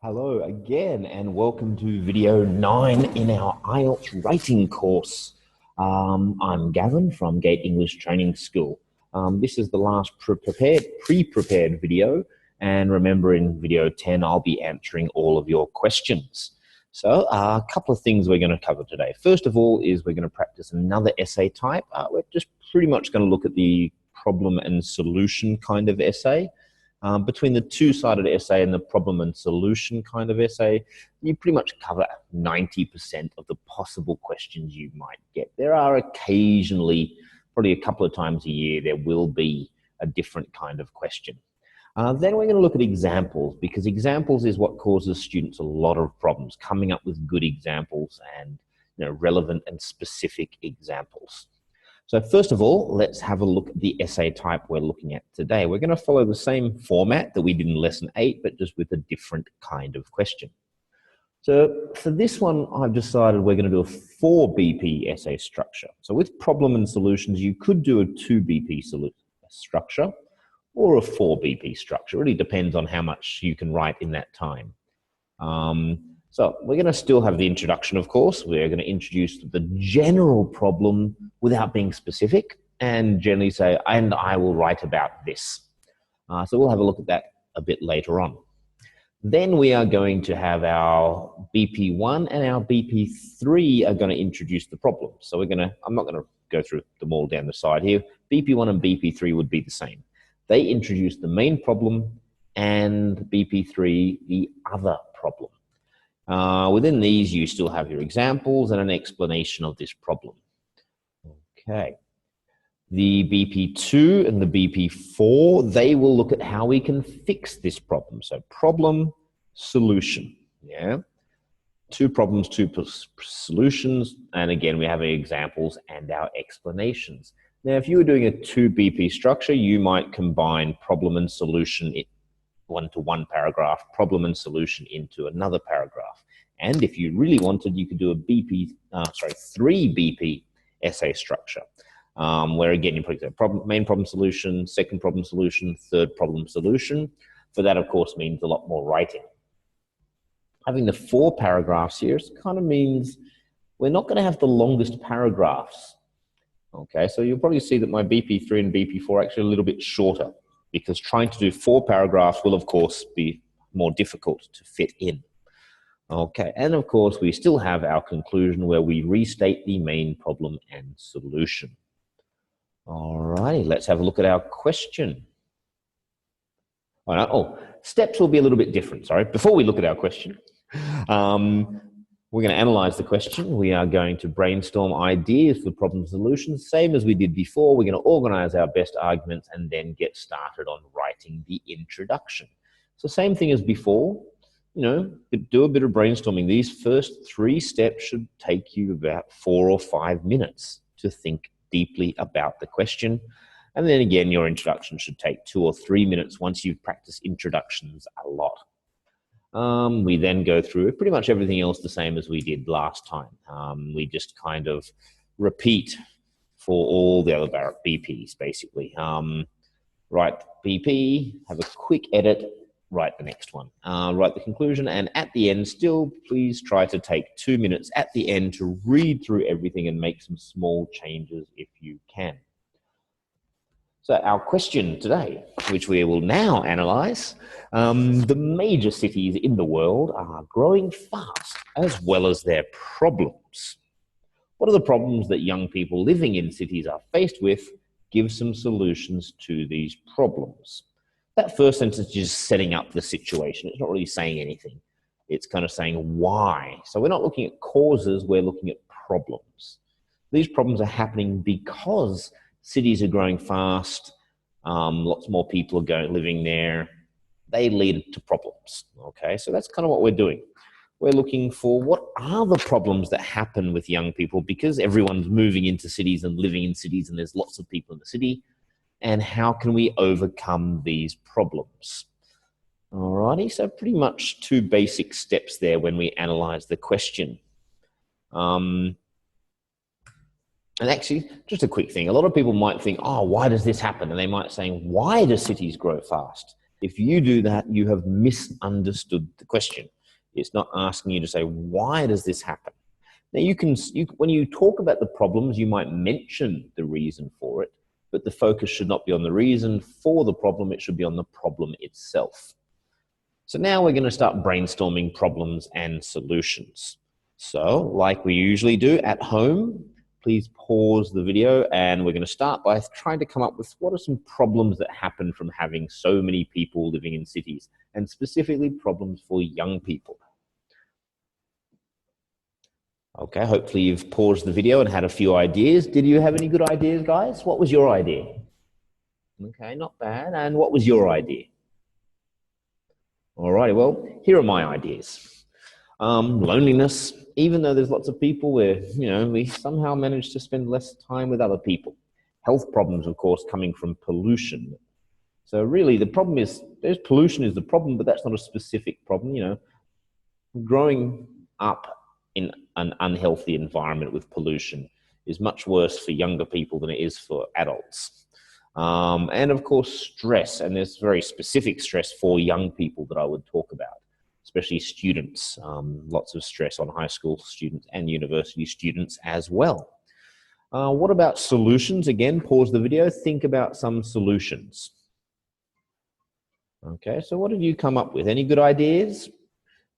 Hello again, and welcome to video 9 in our IELTS writing course. I'm Gavin from Gate English Training School. This is the last pre-prepared video, and remember in video 10 I'll be answering all of your questions. So a couple of things we're going to cover today. First of all is we're going to practice another essay type. We're just pretty much going to look at the problem and solution kind of essay. Between the two-sided essay and the problem and solution kind of essay, you pretty much cover 90% of the possible questions you might get. There are occasionally, probably a couple of times a year, there will be a different kind of question. Then we're going to look at examples, because examples is what causes students a lot of problems, coming up with good examples and relevant and specific examples. So first of all, let's have a look at the essay type we're looking at today. We're going to follow the same format that we did in lesson 8, but just with a different kind of question. So for this one, I've decided we're going to do a 4 BP essay structure. So with problem and solutions, you could do a 2 BP structure or a 4 BP structure. It really depends on how much you can write in that time. So we're going to still have the introduction, of course. We're going to introduce the general problem without being specific and generally say, and I will write about this. So we'll have a look at that a bit later on. Then we are going to have our BP1 and our BP3 are going to introduce the problem. So I'm not going to go through them all down the side here. BP1 and BP3 would be the same. They introduce the main problem and BP3 the other problem. Within these, you still have your examples and an explanation of this problem. Okay. The BP2 and the BP4, they will look at how we can fix this problem. So problem, solution, yeah? 2 problems, 2 solutions, and again, we have our examples and our explanations. Now, if you were doing a 2 BP structure, you might combine problem and solution into one paragraph, problem and solution into another paragraph. And if you really wanted, you could do a 3 BP essay structure, where again, you put main problem solution, second problem solution, third problem solution. For that, of course, means a lot more writing. Having the 4 paragraphs here kind of means we're not going to have the longest paragraphs. Okay, so you'll probably see that my BP3 and BP4 are actually a little bit shorter, because trying to do 4 paragraphs will, of course, be more difficult to fit in. Okay, and of course, we still have our conclusion where we restate the main problem and solution. All righty, let's have a look at our question. Steps will be a little bit different, sorry. Before we look at our question, we're going to analyze the question. We are going to brainstorm ideas for problem solutions, same as we did before. We're going to organize our best arguments and then get started on writing the introduction. So same thing as before, do a bit of brainstorming. These first 3 steps should take you about 4 or 5 minutes to think deeply about the question. And then again, your introduction should take 2 or 3 minutes once you've practiced introductions a lot. We then go through pretty much everything else the same as we did last time. We just kind of repeat for all the other BPs, basically. Write BP, have a quick edit, write the next one. Write the conclusion, and at the end, still please try to take 2 minutes at the end to read through everything and make some small changes if you can. So our question today, which we will now analyze, the major cities in the world are growing fast as well as their problems. What are the problems that young people living in cities are faced with? Give some solutions to these problems. That first sentence is just setting up the situation. It's not really saying anything. It's kind of saying why. So we're not looking at causes, we're looking at problems. These problems are happening because cities are growing fast, lots more people are living there. They lead to problems, okay? So that's kind of what we're doing. We're looking for what are the problems that happen with young people, because everyone's moving into cities and living in cities and there's lots of people in the city, and how can we overcome these problems? Alrighty, so pretty much 2 basic steps there when we analyze the question. And actually, just a quick thing. A lot of people might think, oh, why does this happen? And they might say, why do cities grow fast? If you do that, you have misunderstood the question. It's not asking you to say, why does this happen? Now, when you talk about the problems, you might mention the reason for it, but the focus should not be on the reason for the problem. It should be on the problem itself. So now we're going to start brainstorming problems and solutions. So, like we usually do at home, please pause the video, and we're going to start by trying to come up with what are some problems that happen from having so many people living in cities, and specifically problems for young people. Okay, hopefully you've paused the video and had a few ideas. Did you have any good ideas, guys? What was your idea? Okay, not bad. And what was your idea? All right, well, here are my ideas. Loneliness, even though there's lots of people where, we somehow manage to spend less time with other people. Health problems, of course, coming from pollution. So really the problem is, there's pollution is the problem, but that's not a specific problem. Growing up in an unhealthy environment with pollution is much worse for younger people than it is for adults. And of course, stress, and there's very specific stress for young people that I would talk about, especially students. Lots of stress on high school students and university students as well. What about solutions? Again, pause the video, think about some solutions. Okay, so what have you come up with? Any good ideas?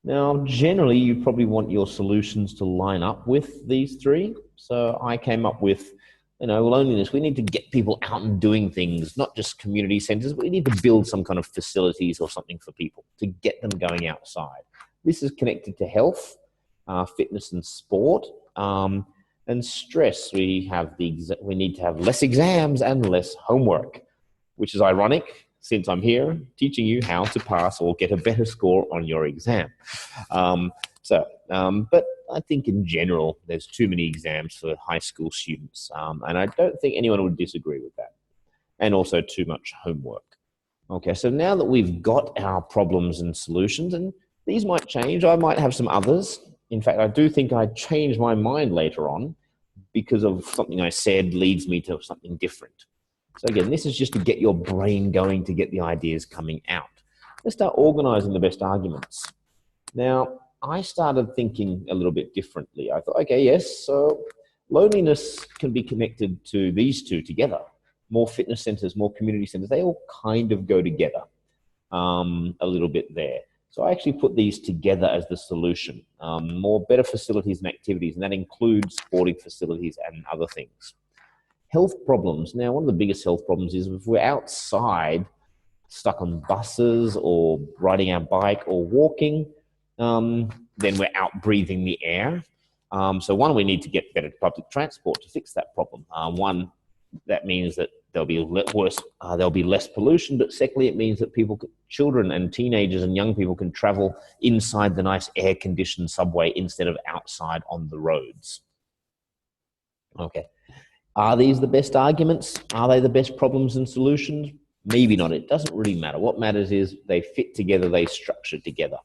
Now, generally, you probably want your solutions to line up with these three. So I came up with, loneliness. We need to get people out and doing things, not just community centers, but we need to build some kind of facilities or something for people to get them going outside. This is connected to health, fitness and sport, and stress. We need to have less exams and less homework, which is ironic since I'm here teaching you how to pass or get a better score on your exam. But I think in general, there's too many exams for high school students. And I don't think anyone would disagree with that. And also too much homework. Okay, so now that we've got our problems and solutions, and these might change, I might have some others. In fact, I do think I'd change my mind later on because of something I said leads me to something different. So again, this is just to get your brain going, to get the ideas coming out. Let's start organizing the best arguments. Now, I started thinking a little bit differently. I thought, okay, yes, so loneliness can be connected to these two together. More fitness centers, more community centers, they all kind of go together a little bit there. So I actually put these together as the solution. Better facilities and activities, and that includes sporting facilities and other things. Health problems. Now, one of the biggest health problems is if we're outside, stuck on buses or riding our bike or walking, then we're out breathing the air. So one, we need to get better public transport to fix that problem. One, that means that there'll be less pollution, but secondly, it means that children and teenagers and young people can travel inside the nice air-conditioned subway instead of outside on the roads. Okay. Are these the best arguments? Are they the best problems and solutions? Maybe not. It doesn't really matter. What matters is they fit together, they structure together.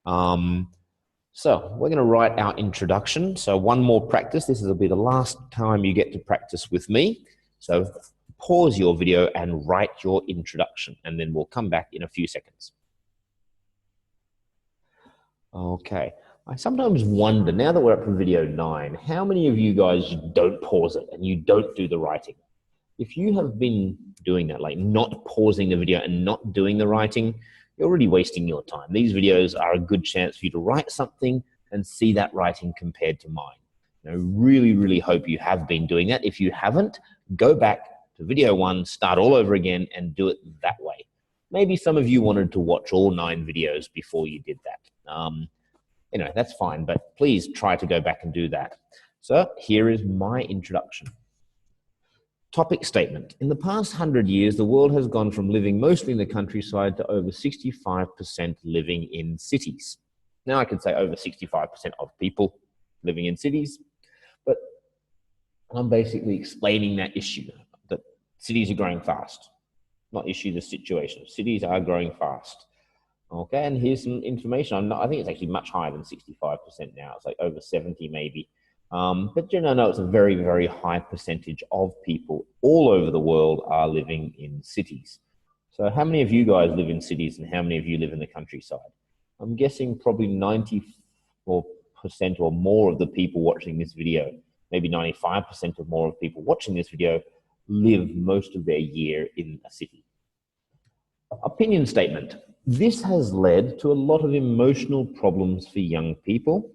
So we're going to write our introduction. So one more practice. This will be the last time you get to practice with me. So pause your video and write your introduction, and then we'll come back in a few seconds. Okay. I sometimes wonder, now that we're up to video 9, how many of you guys don't pause it and you don't do the writing? If you have been doing that, like not pausing the video and not doing the writing, you're already wasting your time. These videos are a good chance for you to write something and see that writing compared to mine. Really, really hope you have been doing that. If you haven't, go back to video 1, start all over again and do it that way. Maybe some of you wanted to watch all 9 videos before you did that. That's fine, but please try to go back and do that. So here is my introduction. Topic statement. In the past 100 years, the world has gone from living mostly in the countryside to over 65% living in cities. Now I could say over 65% of people living in cities, but I'm basically explaining that issue, that cities are growing fast. Not issue, the situation. Cities are growing fast. Okay, and here's some information. I think it's actually much higher than 65% now. It's like over 70 maybe. But no, it's a very, very high percentage of people all over the world are living in cities. So how many of you guys live in cities and how many of you live in the countryside? I'm guessing probably 94% or more of the people watching this video, maybe 95% or more of people watching this video live most of their year in a city. Opinion statement. This has led to a lot of emotional problems for young people,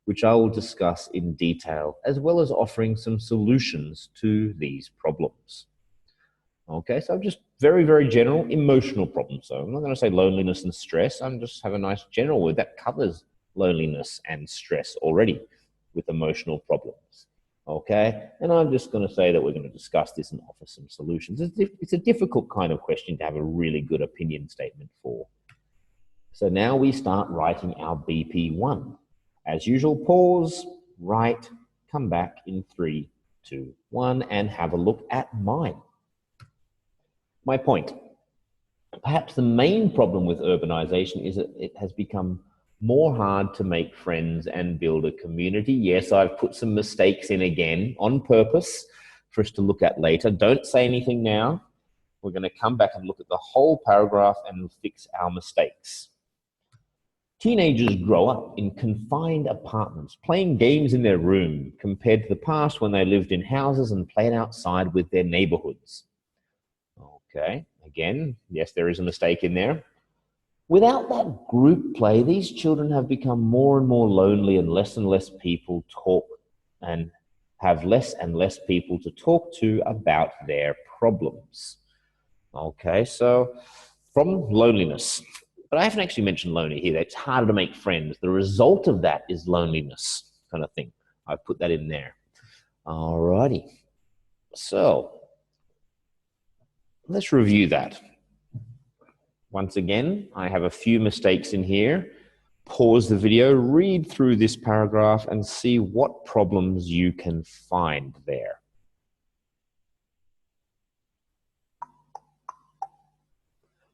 which I will discuss in detail, as well as offering some solutions to these problems. Okay, so just very, very general emotional problems. So I'm not going to say loneliness and stress. I'm just have a nice general word that covers loneliness and stress already with emotional problems. Okay, and I'm just going to say that we're going to discuss this and offer some solutions. It's a difficult kind of question to have a really good opinion statement for. So now we start writing our BP1. As usual, pause, write, come back in 3, 2, 1, and have a look at mine. My point. Perhaps the main problem with urbanization is that it has become more hard to make friends and build a community. Yes, I've put some mistakes in again on purpose for us to look at later. Don't say anything now. We're going to come back and look at the whole paragraph and fix our mistakes. Teenagers grow up in confined apartments, playing games in their room compared to the past when they lived in houses and played outside with their neighborhoods. Okay, again, yes, there is a mistake in there. Without that group play, these children have become more and more lonely and less people talk and have less and less people to talk to about their problems. Okay, so from loneliness. But I haven't actually mentioned lonely here. It's harder to make friends. The result of that is loneliness kind of thing. I've put that in there. All righty. So let's review that. Once again, I have a few mistakes in here. Pause the video, read through this paragraph and see what problems you can find there.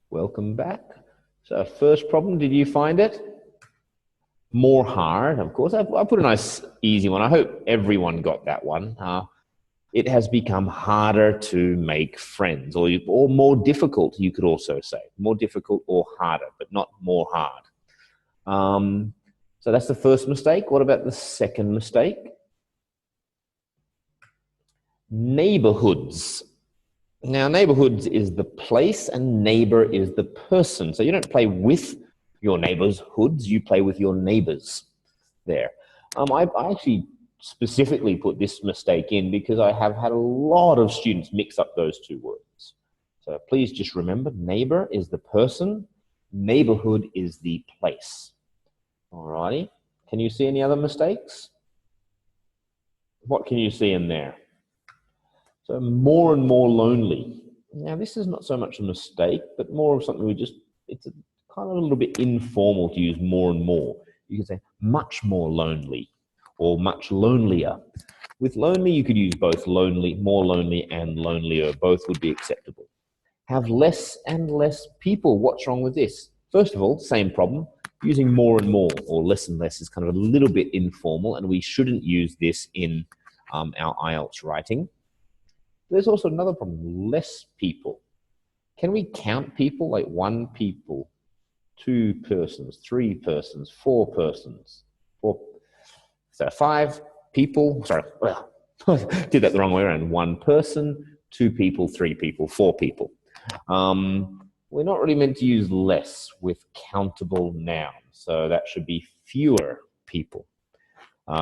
Welcome back. So first problem, did you find it? More hard, of course. I put a nice easy one. I hope everyone got that one. It has become harder to make friends, or more difficult, you could also say. More difficult or harder, but not more hard. So that's the first mistake. What about the second mistake? Neighborhoods. Now, neighborhoods is the place and neighbor is the person. So you don't play with your neighbors' hoods, you play with your neighbors there. I actually specifically put this mistake in because I have had a lot of students mix up those two words. So please just remember, neighbor is the person, neighborhood is the place. All righty. Can you see any other mistakes? What can you see in there? So more and more lonely. Now this is not so much a mistake, but more of something it's kind of a little bit informal to use more and more. You can say much more lonely or much lonelier. With lonely, you could use both lonely, more lonely and lonelier. Both would be acceptable. Have less and less people. What's wrong with this? First of all, same problem. Using more and more or less and less is kind of a little bit informal, and we shouldn't use this in our IELTS writing. There's also another problem, less people. Can we count people like 1 people, 2 persons, 3 persons, 4 persons? So 5 people, sorry, well, did that the wrong way around. 1 person, 2 people, 3 people, 4 people. We're not really meant to use less with countable nouns, so that should be fewer people.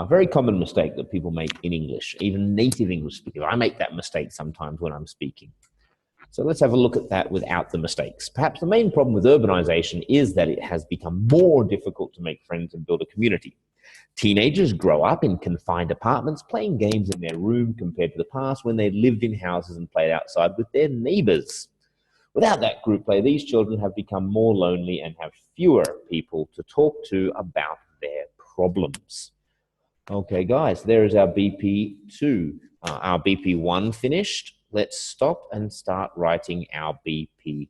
Very common mistake that people make in English, even native English speakers. I make that mistake sometimes when I'm speaking. So let's have a look at that without the mistakes. Perhaps the main problem with urbanization is that it has become more difficult to make friends and build a community. Teenagers grow up in confined apartments, playing games in their room compared to the past when they lived in houses and played outside with their neighbors. Without that group play, these children have become more lonely and have fewer people to talk to about their problems. Okay, guys, there is our BP2. Our BP1 finished. Let's stop and start writing our BP2.